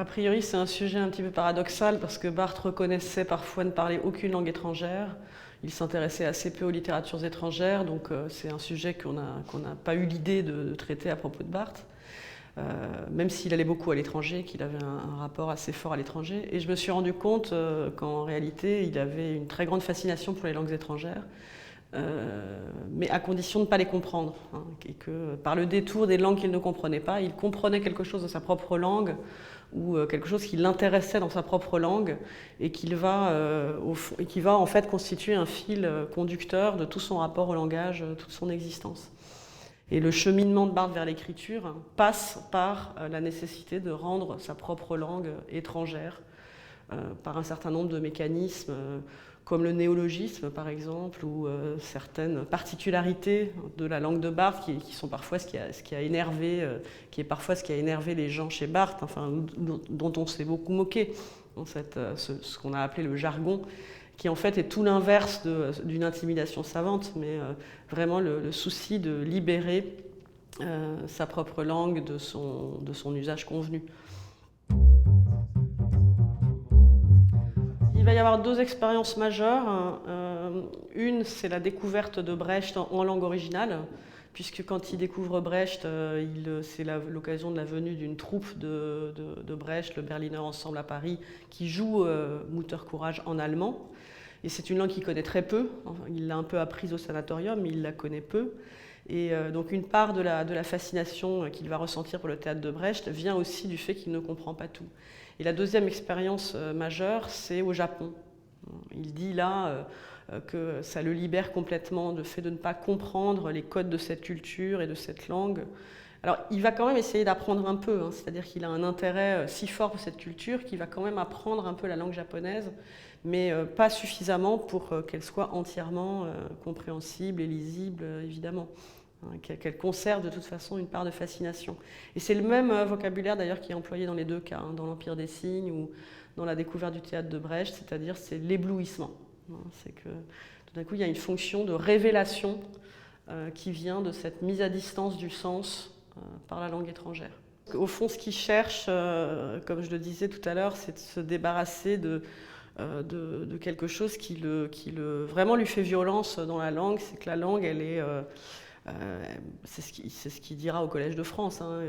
A priori, c'est un sujet un petit peu paradoxal parce que Barthes reconnaissait parfois ne parler aucune langue étrangère. Il s'intéressait assez peu aux littératures étrangères, donc c'est un sujet qu'on n'a pas eu l'idée de traiter à propos de Barthes, même s'il allait beaucoup à l'étranger, qu'il avait un rapport assez fort à l'étranger. Et je me suis rendu compte qu'en réalité, il avait une très grande fascination pour les langues étrangères, mais à condition de ne pas les comprendre, hein, et que par le détour des langues qu'il ne comprenait pas, il comprenait quelque chose de sa propre langue ou quelque chose qui l'intéressait dans sa propre langue et qui va en fait constituer un fil conducteur de tout son rapport au langage, toute son existence. Et le cheminement de Barthes vers l'écriture passe par la nécessité de rendre sa propre langue étrangère par un certain nombre de mécanismes, comme le néologisme par exemple, ou certaines particularités de la langue de Barthes qui sont parfois ce qui a énervé, qui est parfois ce qui a énervé les gens chez Barthes, enfin, dont on s'est beaucoup moqué, ce qu'on a appelé le jargon, qui en fait est tout l'inverse d'une intimidation savante, mais vraiment le souci de libérer sa propre langue de son usage convenu. Il va y avoir deux expériences majeures. Une, c'est la découverte de Brecht en langue originale, puisque quand il découvre Brecht, c'est l'occasion de la venue d'une troupe de Brecht, le Berliner Ensemble à Paris, qui joue Muttercourage en allemand. Et c'est une langue qu'il connaît très peu. Enfin, il l'a un peu apprise au sanatorium, mais il la connaît peu. Et donc une part de la fascination qu'il va ressentir pour le théâtre de Brecht vient aussi du fait qu'il ne comprend pas tout. Et la deuxième expérience majeure, c'est au Japon. Il dit là que ça le libère complètement, le fait de ne pas comprendre les codes de cette culture et de cette langue. Alors il va quand même essayer d'apprendre un peu, hein, c'est-à-dire qu'il a un intérêt si fort pour cette culture qu'il va quand même apprendre un peu la langue japonaise, mais pas suffisamment pour qu'elle soit entièrement compréhensible et lisible, évidemment. Qu'elle conserve de toute façon une part de fascination. Et c'est le même vocabulaire d'ailleurs qui est employé dans les deux cas, hein, dans l'Empire des signes ou dans la découverte du théâtre de Brecht, c'est-à-dire c'est l'éblouissement. C'est que tout d'un coup il y a une fonction de révélation qui vient de cette mise à distance du sens par la langue étrangère. Au fond, ce qu'il cherche, comme je le disais tout à l'heure, c'est de se débarrasser de quelque chose qui vraiment lui fait violence dans la langue, c'est que la langue, elle est... c'est ce qu'il dira au Collège de France, hein.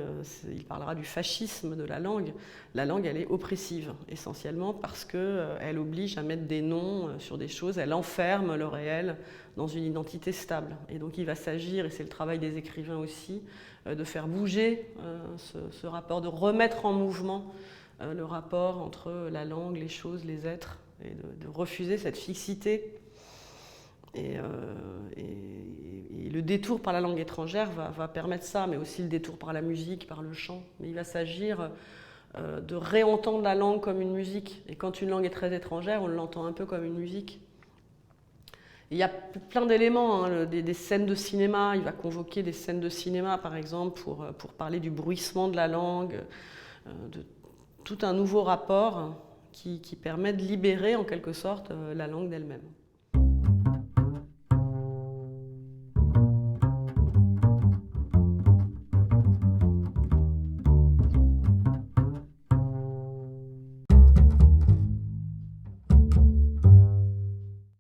Il parlera du fascisme de la langue. La langue, elle est oppressive, essentiellement parce qu'elle oblige à mettre des noms sur des choses, elle enferme le réel dans une identité stable. Et donc il va s'agir, et c'est le travail des écrivains aussi, de faire bouger ce rapport, de remettre en mouvement le rapport entre la langue, les choses, les êtres, et de refuser cette fixité. Et le détour par la langue étrangère va permettre ça, mais aussi le détour par la musique, par le chant. Mais il va s'agir de réentendre la langue comme une musique. Et quand une langue est très étrangère, on l'entend un peu comme une musique. Et il y a plein d'éléments, hein, des scènes de cinéma. Il va convoquer des scènes de cinéma, par exemple, pour parler du bruissement de la langue, de tout un nouveau rapport qui permet de libérer, en quelque sorte, la langue d'elle-même.